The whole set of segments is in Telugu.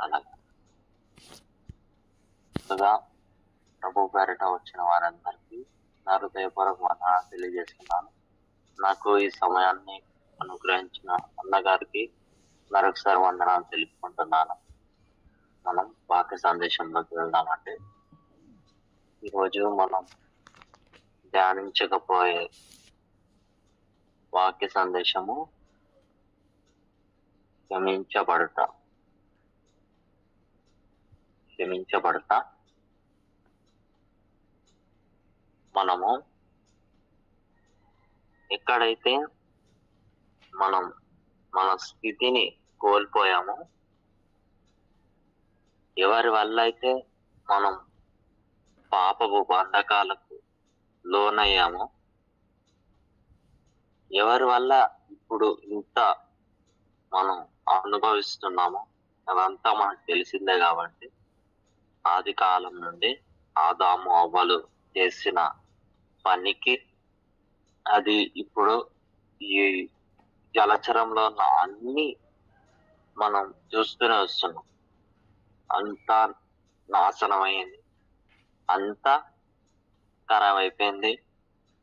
అలాగా ముందుగా ప్రభు పేరిట వచ్చిన వారందరికీ నా హృదయపూర్వక వందనాలు తెలియజేస్తున్నాను. నాకు ఈ సమయాన్ని అనుగ్రహించిన అన్నగారికి మరొకసారి వందనాలు తెలుపుకుంటున్నాను. మనం వాక్య సందేశంలోకి వెళ్దామంటే, ఈరోజు మనం ధ్యానించకపోయే వాక్య సందేశము క్షమించబడతా. మనము ఎక్కడైతే మనం మన స్థితిని కోల్పోయామో, ఎవరి వల్ల అయితే మనం పాపపు బంధకాలకు లోనయ్యామో, ఎవరి వల్ల ఇప్పుడు ఇంత మనం అనుభవిస్తున్నామో అదంతా మనకు తెలిసిందే. కాబట్టి ఆది కాలం నుండి ఆదాము అవ్వలు చేసిన పనికి అది ఇప్పుడు ఈ జలచరంలో ఉన్న అన్ని మనం చూస్తూనే వస్తున్నాం. అంతా నాశనమైంది, అంతా ఖరాబ్ అయిపోయింది.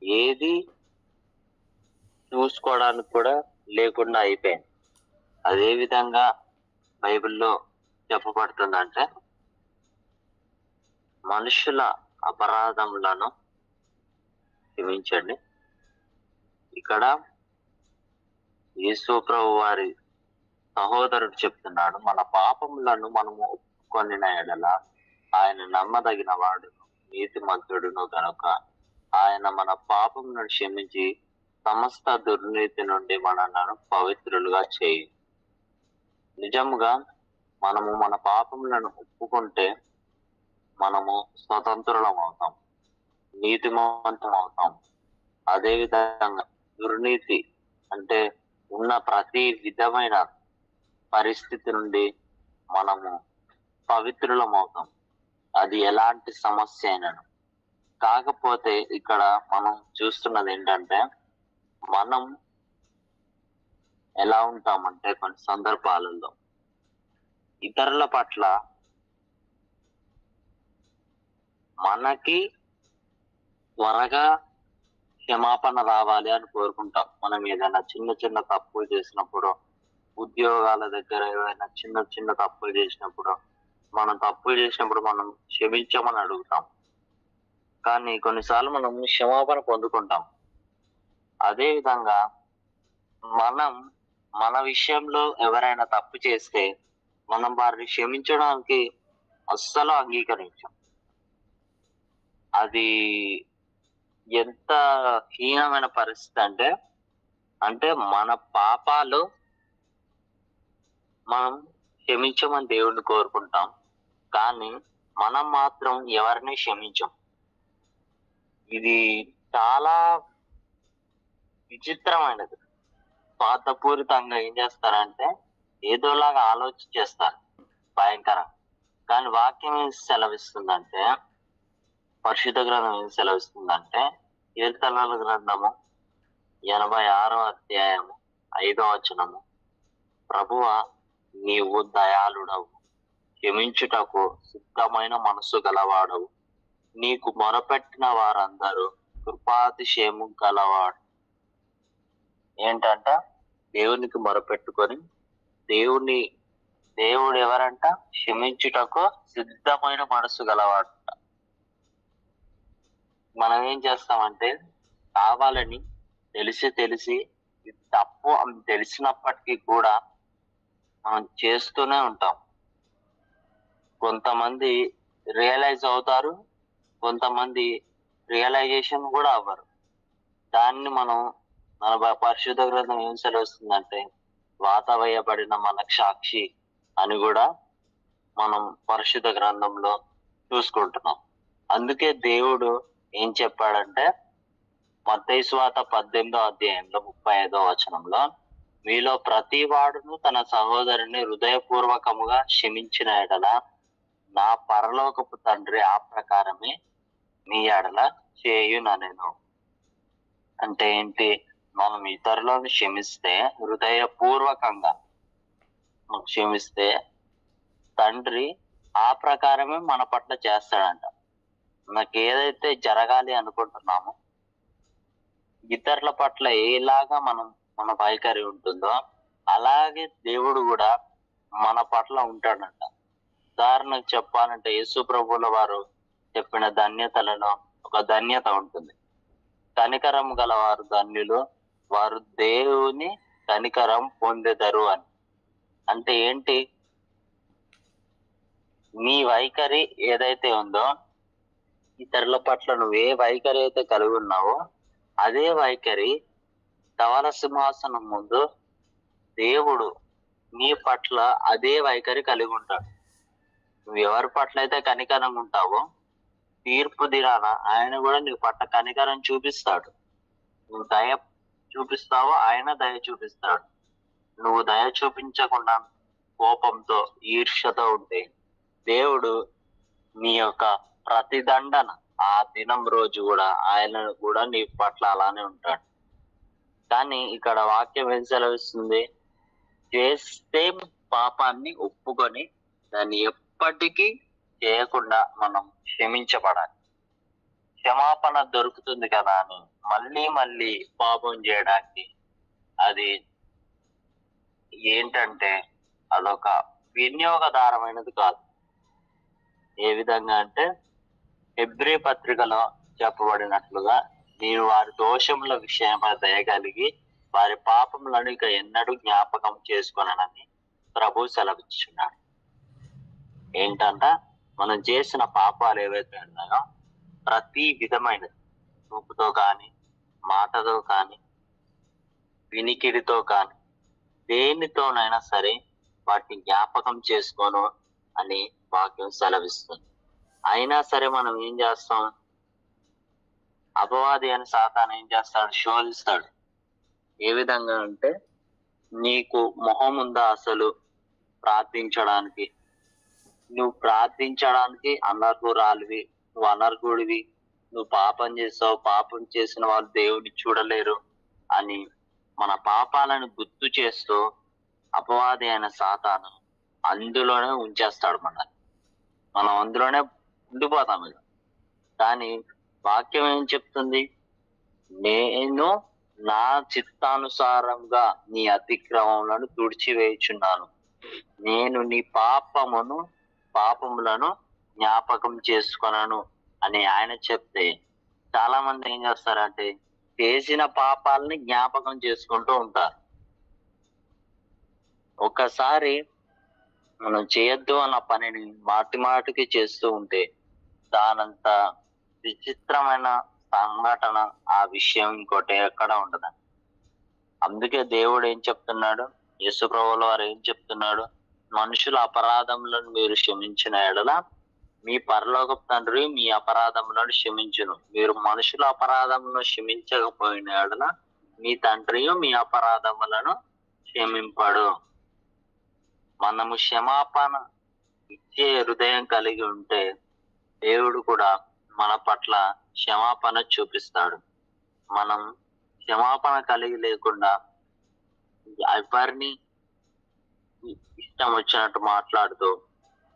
ఏది చూసుకోవడానికి కూడా లేకుండా అయిపోయింది. అదే విధంగా బైబిల్లో చెప్పబడుతుందంటే, మనుషుల అపరాధములను క్షమించండి. ఇక్కడ యేసు ప్రభు వారి సహోదరుడు చెప్తున్నాడు, మన పాపములను మనము ఒప్పుకొనిన ఎడల ఆయన నమ్మదగిన వాడును నీతిమంతుడును గనుక ఆయన మన పాపములను క్షమించి సమస్త దుర్నీతి నుండి మనలను పవిత్రులుగా చేయి. నిజముగా మనము మన పాపములను ఒప్పుకుంటే మనము స్వతంత్రులం అవుతాం, నీతిమంతం అవుతాం. అదేవిధంగా దుర్నీతి అంటే ఉన్న ప్రతి విధమైన పరిస్థితి నుండి మనము పవిత్రులం అవుతాం, అది ఎలాంటి సమస్య అయినను. కాకపోతే ఇక్కడ మనం చూస్తున్నది ఏంటంటే, మనం ఎలా ఉంటామంటే కొన్ని సందర్భాలలో ఇతరుల పట్ల మనకి త్వరగా క్షమాపణ రావాలి అని కోరుకుంటాం. మనం ఏదైనా చిన్న చిన్న తప్పులు చేసినప్పుడు, ఉద్యోగాల దగ్గర ఏదైనా చిన్న చిన్న తప్పులు చేసినప్పుడు, మనం క్షమించమని అడుగుతాం. కానీ కొన్నిసార్లు మనం క్షమాపణ పొందుకుంటాం. అదే విధంగా మనం మన విషయంలో ఎవరైనా తప్పు చేస్తే మనం వారిని క్షమించడానికి అస్సలు అంగీకరించాం. అది ఎంత హీనమైన పరిస్థితి అంటే మన పాపాలు మనం క్షమించమని దేవుడిని కోరుకుంటాం, కానీ మనం మాత్రం ఎవరిని క్షమించం. ఇది చాలా విచిత్రమైనది. స్వార్థపూరితంగా ఏం చేస్తారంటే ఏదోలాగా ఆలోచించేస్తారు, భయంకరం. కానీ వాక్యం ఏం సెలవిస్తుందంటే, పరిశుద్ధ గ్రంథం ఏం సెలవిస్తుందంటే, కీర్తనల గ్రంథము 86వ అధ్యాయము 5వ వచనము, ప్రభువా నీవు దయాళుడవు, క్షమించుటకు సిద్ధమైన మనసు గలవాడవు, నీకు మొరపెట్టిన వారందరూ కృపాతిశయము గలవాడు. ఏంటంట? దేవునికి మొరపెట్టుకొని దేవుడు ఎవరంట? క్షమించుటకు సిద్ధమైన మనసు గలవాడు. మనం ఏం చేస్తామంటే కావాలని తెలిసి ఇది తప్పు అని తెలిసినప్పటికీ కూడా మనం చేస్తూనే ఉంటాం. కొంతమంది రియలైజ్ అవుతారు, కొంతమంది రియలైజేషన్ కూడా అవ్వరు. దాన్ని మన పరిశుద్ధ గ్రంథం ఏం సెలవుస్తుందంటే, వాత వేయబడిన మనకు సాక్షి అని కూడా మనం పరిశుద్ధ గ్రంథంలో చూసుకుంటున్నాం. అందుకే దేవుడు ఏం చెప్పాడంటే, మత్తయి సువార్త 18వ అధ్యాయంలో 35వ వచనంలో, మీలో ప్రతి వాడును తన సహోదరుని హృదయపూర్వకముగా క్షమించిన ఎడల నా పరలోకపు తండ్రి ఆ ప్రకారమే మీ ఎడల చేయుననెను. అంటే ఏంటి? మనం ఇతరులను క్షమిస్తే, హృదయపూర్వకంగా క్షమిస్తే తండ్రి ఆ ప్రకారమే మన పట్ల చేస్తాడంట. మనకి ఏదైతే జరగాలి అనుకుంటున్నామో, ఇతరుల పట్ల ఏలాగా మన వైఖరి ఉంటుందో అలాగే దేవుడు కూడా మన పట్ల ఉంటాడంట. ఉదాహరణకు చెప్పాలంటే యేసు ప్రభువుల వారు చెప్పిన ధన్యతలలో ఒక ధన్యత ఉంటుంది. కనికరం గల వారు ధన్యులు, వారు దేవుని కనికరం పొందెదరు అని. అంటే ఏంటి? నీ వైఖరి ఏదైతే ఉందో, ఇతరుల పట్ల నువ్వు ఏ వైఖరి అయితే కలిగి ఉన్నావో అదే వైఖరి ధవల సింహాసనం ముందు దేవుడు నీ పట్ల అదే వైఖరి కలిగి ఉంటాడు. నువ్వు ఎవరి పట్ల అయితే కనికరంగా ఉంటావో తీర్పు దినాన ఆయన కూడా నీ పట్ల కనికరం చూపిస్తాడు. నువ్వు దయ చూపిస్తావో ఆయన దయ చూపిస్తాడు. నువ్వు దయ చూపించకుండా కోపంతో ఈర్ష్యతో ఉంటే దేవుడు నీ యొక్క ప్రతిదండన ఆ దినం రోజు కూడా ఆయన కూడా నీ పట్ల అలానే ఉంటాడు. కానీ ఇక్కడ వాక్యం ఏం సెలవిస్తుంది? చేస్తే పాపాన్ని ఒప్పుకొని దాన్ని ఎప్పటికీ చేయకుండా మనం క్షమించబడాలి. క్షమాపణ దొరుకుతుంది కదా అని మళ్ళీ మళ్ళీ పాపం చేయడానికి అది ఏంటంటే అదొక వినియోగదారమైనది కాదు. ఏ విధంగా అంటే హెబ్రీ పత్రికలో చెప్పబడినట్లుగా మీరు వారి దోషముల విషయమై దయగలిగి వారి పాపములను ఇక ఎన్నడూ జ్ఞాపకం చేసుకొనని ప్రభు సెలవిస్తున్నాడు. ఏంటంట? మనం చేసిన పాపాలు ఏవైతే ఉన్నాయో ప్రతి విధమైనది, చూపుతో కానీ, మాటతో కానీ, వినికిడితో కానీ, దేనితోనైనా సరే వాటిని జ్ఞాపకం చేసుకోను అని వాక్యం సెలవిస్తుంది. అయినా సరే మనం ఏం చేస్తాం? అపవాది అని సాతాను ఏం చేస్తాడు? శోధిస్తాడు. ఏ విధంగా అంటే, నీకు మొహం ఉందా అసలు ప్రార్థించడానికి? నువ్వు ప్రార్థించడానికి అనర్హురాలివి, నువ్వు అనర్హుడివి, నువ్వు పాపం చేసావు, పాపం చేసిన వాళ్ళు దేవుడిని చూడలేరు అని మన పాపాలను గుర్తు చేస్తూ అపవాది అయిన సాతాను అందులోనే ఉంచేస్తాడు మనల్ని. మనం అందులోనే ఉండిపోతాం. కానీ వాక్యం ఏం చెప్తుంది? నేను నా చిత్తానుసారంగా నీ అతిక్రమములను తుడిచివేయుచున్నాను, నేను నీ పాపములను జ్ఞాపకం చేసుకొనను అని ఆయన చెప్తే చాలా మంది ఏం చేస్తారంటే చేసిన పాపాలని జ్ఞాపకం చేసుకుంటూ ఉంటారు. ఒకసారి మనం చేయొద్దు అన్న పనిని మాటి మాటికి చేస్తూ ఉంటే దానంత విచిత్రమైన సంఘటన ఆ విషయం ఇంకోటి ఎక్కడ ఉండదు. అందుకే దేవుడు ఏం చెప్తున్నాడు? యేసు ప్రభువుల వారు ఏం చెప్తున్నాడు? మనుషుల అపరాధములను మీరు క్షమించిన ఎడల మీ పరలోకపు తండ్రి మీ అపరాధములను క్షమించును. మీరు మనుషుల అపరాధములను క్షమించకపోయిన ఎడల మీ తండ్రి మీ అపరాధములను క్షమింపడు. మనము క్షమాపణ ఇచ్చే హృదయం కలిగి ఉంటే దేవుడు కూడా మన పట్ల క్షమాపణ చూపిస్తాడు. మనం క్షమాపణ కలిగి లేకుండా ఎవరిని ఇష్టం వచ్చినట్టు మాట్లాడుతూ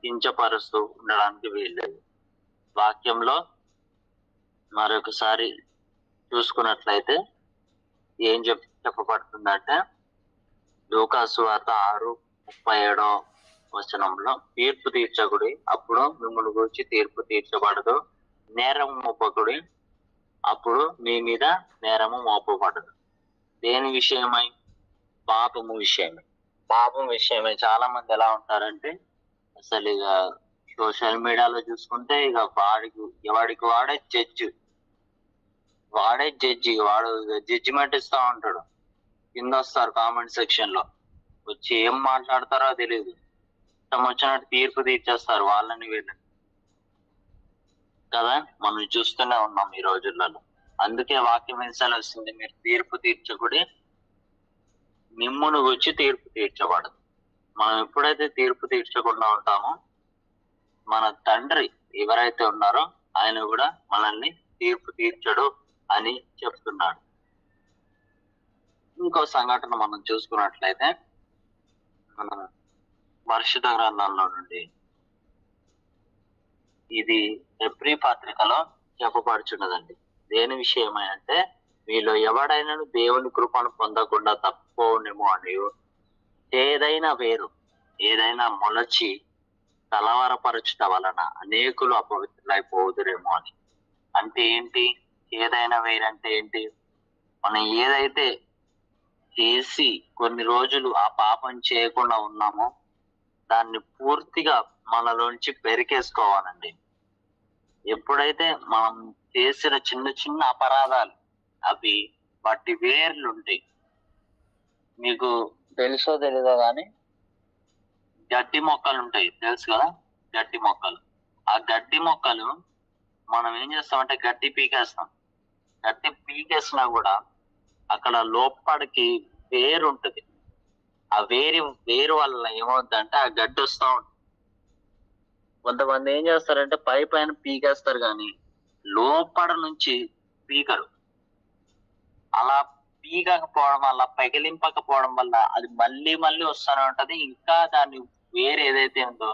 కించపరుస్తూ ఉండడానికి వీల్లేదు. వాక్యంలో మరొకసారి చూసుకున్నట్లయితే ఏం చెప్పబడుతుందంటే, లూకాసు వార్త 6:37 తీర్పు తీర్చకుడి, అప్పుడు మిమ్మల్ని గురించి తీర్పు తీర్చబడదు. నేరము మోపకుడి, అప్పుడు మీ మీద నేరము మోపబడదు. దేని విషయమై? పాపము విషయమే. పాపం విషయమే. చాలా మంది ఎలా ఉంటారంటే అసలు ఇక సోషల్ మీడియాలో చూసుకుంటే ఇక వాడికి వాడే జడ్జి వాడు జడ్జిమెంట్ ఇస్తా ఉంటాడు. కింద వస్తారు కామెంట్ సెక్షన్ లో వచ్చి ఏం మాట్లాడతారో తెలియదు, ఇష్టం వచ్చినట్టు తీర్పు తీర్చేస్తారు వాళ్ళని వీళ్ళని కదా. మనం చూస్తూనే ఉన్నాం ఈ రోజులలో. అందుకే వాక్యం ఏం సెలవుస్తుంది? మీరు తీర్పు తీర్చకుడి, మిమ్మును గురించి తీర్పు తీర్చబడదు. మనం ఎప్పుడైతే తీర్పు తీర్చకుండా ఉంటామో మన తండ్రి ఎవరైతే ఉన్నారో ఆయన కూడా మనల్ని తీర్పు తీర్చడు అని చెప్తున్నాడు. ఇంకో సంఘటన మనం చూసుకున్నట్లయితే, మనం పరిశుద్ధ గ్రంథంలో నుండి ఇది ఎబ్రీ పత్రికలో చెప్పబడుచున్నదండి. దేని విషయమై అంటే, మీలో ఎవడైనా దేవుని కృపను పొందకుండా తప్పుకోనేమో అని ఏదైనా మొలచి కలవరపరచుట వలన అనేకులు అపవిత్రులైపోదురేమో అని. అంటే ఏంటి? ఏదైనా వేరంటే ఏంటి? మనం ఏదైతే చేసి కొన్ని రోజులు ఆ పాపం చేయకుండా ఉన్నామో దాన్ని పూర్తిగా మనలోంచి పెరికేసుకోవాలండి. ఎప్పుడైతే మనం చేసిన చిన్న చిన్న అపరాధాలు అవి వాటి వేర్లు ఉంటాయి. మీకు తెలుసో తెలీదో కానీ గడ్డి మొక్కలు ఉంటాయి, తెలుసు కదా? గడ్డి మొక్కలు. ఆ గడ్డి మొక్కలు మనం ఏం చేస్తామంటే గడ్డి పీకేస్తాం. గడ్డి పీకేసినా కూడా అక్కడ లోపలికి వేరు ఉంటుంది. ఆ వేరు వల్ల ఏమవుతుందంటే ఆ గడ్డి వస్తూ ఉంటుంది. కొంతమంది ఏం చేస్తారంటే పైన పీకేస్తారు కానీ లోపల నుంచి పీకరు. అలా పీకకపోవడం వల్ల, పగిలింపకపోవడం వల్ల అది మళ్ళీ వస్తూనే ఉంటది. ఇంకా దాన్ని వేరు ఏదైతే ఉందో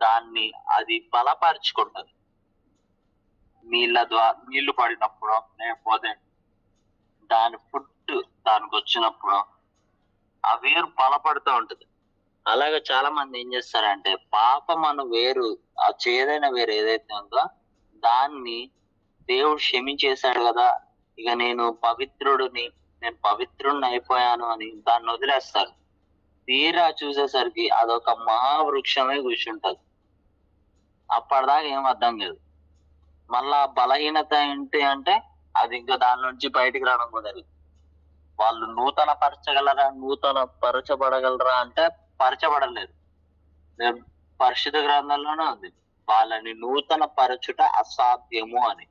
దాన్ని అది బలపరుచుకుంటది. నీళ్లు పడినప్పుడు, లేకపోతే దాని ఫుడ్ దానికి వచ్చినప్పుడు ఆ వేరు బలపడుతూ ఉంటది. అలాగే చాలా మంది ఏం చేస్తారంటే పాపమను వేరు, ఆ చేదైన వేరు ఏదైతే ఉందో దాన్ని దేవుడు క్షమించేశాడు కదా, ఇక నేను పవిత్రుడిని అయిపోయాను అని దాన్ని వదిలేస్తారు. తీరా చూసేసరికి అదొక మహావృక్షమే కూర్చుంటది. అప్పటిదాకా ఏం అర్థం లేదు. మళ్ళా బలహీనత ఏంటి అంటే అది ఇంకా దాని నుంచి బయటికి రావడం కుదరదు. వాళ్ళు నూతన పరచబడగలరా అంటే పరచబడలేదు. పరిశుద్ధ గ్రంథంలోనే ఉంది వాళ్ళని నూతన పరచుట అసాధ్యము అని.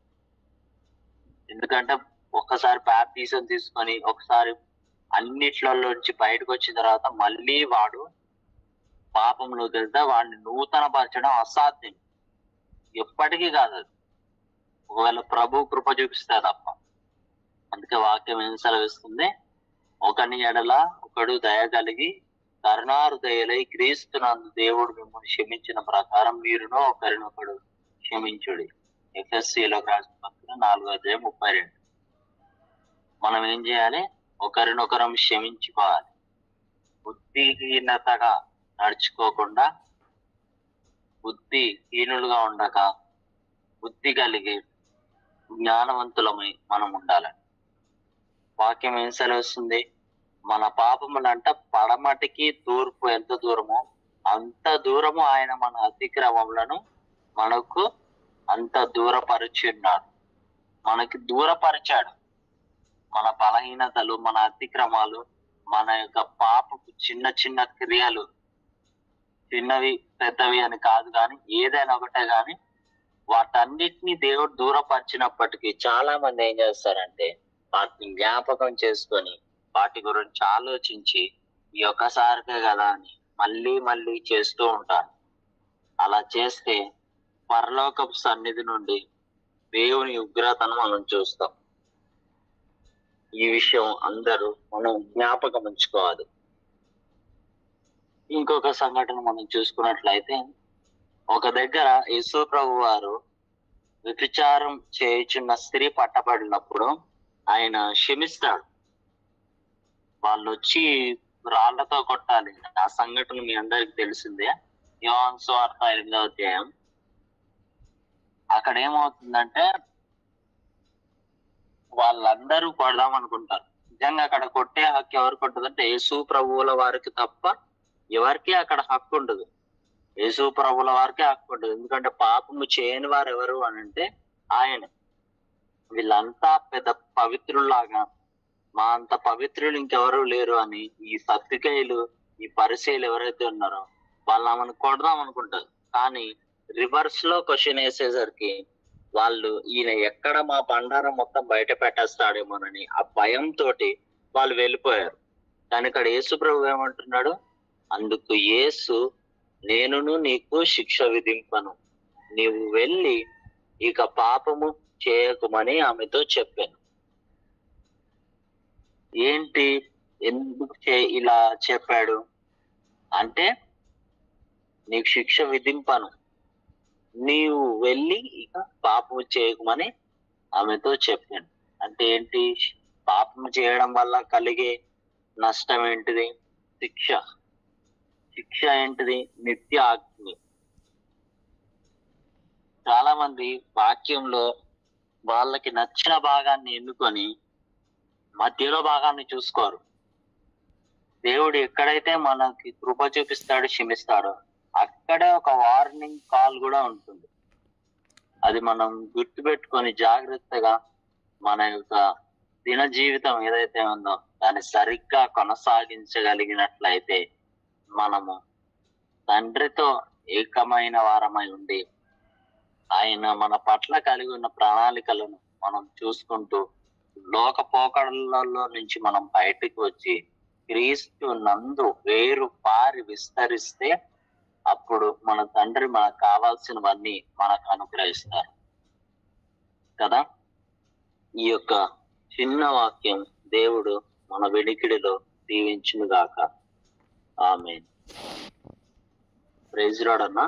ఎందుకంటే ఒక్కసారి బాప్టిజం తీసుకొని ఒకసారి అన్నిట్లలోంచి బయటకు వచ్చిన తర్వాత మళ్ళీ వాడు పాపంలోకి వెళ్తే వాడిని నూతన పరచడం అసాధ్యం, ఎప్పటికీ కాదు. అది ఒకవేళ ప్రభు కృప చూపిస్తే తప్ప. అందుకే వాక్యం ఏం సెలవిస్తుంది? ఒకని ఎడల ఒకడు దయ కలిగి కరుణాహృదయులై క్రీస్తునందు దేవుడు మిమ్మల్ని క్షమించిన ప్రకారం మీరును ఒకరినొకడు క్షమించుడి. ఎఫ్ఎస్సిలో రాసిన పత్రిక 4:32. మనం ఏం చేయాలి? ఒకరినొకరం క్షమించుకోవాలి. బుద్ధిహీనతగా నడుచుకోకుండా, బుద్ధిహీనులుగా ఉండక బుద్ధి కలిగి జ్ఞానవంతులమై మనం ఉండాలని వాక్యం ఏం సెలవుస్తుంది? మన పాపములంట పడమటికి తూర్పు ఎంత దూరమో అంత దూరము ఆయన మన అతిక్రమములను మనకు అంత దూరపరిచి ఉన్నాడు. మనకి దూరపరిచాడు. మన బలహీనతలు, మన అతిక్రమాలు, మన యొక్క పాపపు చిన్న చిన్న క్రియలు, చిన్నవి పెద్దవి అని కాదు కానీ ఏదైనా ఒకటే కానీ వాటన్నిటిని దేవుడు దూరపరిచినప్పటికీ చాలా మంది ఏం చేస్తారంటే వాటిని జ్ఞాపకం చేసుకొని వాటి గురించి ఆలోచించి ఈ ఒక్కసారికే కదా అని మళ్ళీ చేస్తూ ఉంటారు. అలా చేస్తే పరలోకపు సన్నిధి నుండి దేవుని ఉగ్రతను మనం చూస్తాం. ఈ విషయం అందరూ మనం జ్ఞాపకం ఉంచుకోవాలి. ఇంకొక సంఘటన మనం చూసుకున్నట్లయితే, ఒక దగ్గర యేసు ప్రభు వారు వ్యభిచారం చేయుచున్న స్త్రీ పట్టబడినప్పుడు ఆయన క్షమిస్తాడు. వాళ్ళు వచ్చి రాళ్లతో కొట్టాలి. ఆ సంఘటన మీ అందరికి తెలిసిందే. యోహాను సువార్త 8వ అధ్యాయం. అక్కడ ఏమవుతుందంటే వాళ్ళందరూ కొడదాం అనుకుంటారు. నిజంగా అక్కడ కొట్టే హక్కు ఎవరికి ఉంటుందంటే యేసు ప్రభువుల వారికి తప్ప ఎవరికి అక్కడ హక్కు ఉండదు. యేసు ప్రభువుల వారికి హక్కు ఉండదు. ఎందుకంటే పాపము చేయని వారు ఎవరు అని అంటే ఆయన. వీళ్ళంతా పెద్ద పవిత్రుల్లాగా, మా అంత పవిత్రులు ఇంకెవరు లేరు అని ఈ సద్దుకైలు, ఈ పరిచయలు ఎవరైతే ఉన్నారో వాళ్ళు ఆమెను కొడదాం అనుకుంటారు. కానీ రివర్స్ లో క్వశ్చన్ వేసేసరికి వాళ్ళు ఈయన ఎక్కడ మా బండారం మొత్తం బయట పెట్టేస్తాడేమోనని ఆ భయంతో వాళ్ళు వెళ్ళిపోయారు. కానీ ఇక్కడ యేసు ప్రభు ఏమంటున్నాడు? అందుకు యేసు, నేనును నీకు శిక్ష విధింపను, నీవు వెళ్ళి ఇక పాపము చేయకుమని ఆమెతో చెప్పాను. ఏంటి, ఎందుకు ఇలా చెప్పాడు అంటే నీకు శిక్ష విధింపను, నీవు వెళ్ళి ఇక పాపము చేయకమని ఆమెతో చెప్పాను. అంటే ఏంటి? పాపము చేయడం వల్ల కలిగే నష్టం ఏంటిది? శిక్ష. శిక్ష ఏంటిది? నిత్య అగ్ని. చాలా మంది వాక్యంలో వాళ్ళకి నచ్చిన భాగాన్ని ఎన్నుకొని మధ్యలో భాగాన్ని చూసుకోరు. దేవుడు ఎక్కడైతే మనకి కృప చూపిస్తాడు, క్షమిస్తాడో అక్కడే ఒక వార్నింగ్ కాల్ కూడా ఉంటుంది. అది మనం గుర్తుపెట్టుకొని జాగ్రత్తగా మన యొక్క దిన జీవితం ఏదైతే ఉందో దాన్ని సరిగ్గా కొనసాగించగలిగినట్లయితే మనము తండ్రితో ఏకమైన వారమై ఉండి ఆయన మన పట్ల కలిగి ఉన్న ప్రణాళికలను మనం చూసుకుంటూ లోక పోకడలలో నుంచి మనం బయటకు వచ్చి క్రీస్తు నందు వేరు పారి విస్తరిస్తే అప్పుడు మన తండ్రి మనకు కావాల్సినవన్నీ మనకు అనుగ్రహిస్తారు కదా. ఈ యొక్క చిన్న వాక్యం దేవుడు మన వెనికిడిలో దీవించును గాక. ఆమేన్. ప్రైజ్ లార్డ్ అన్నా.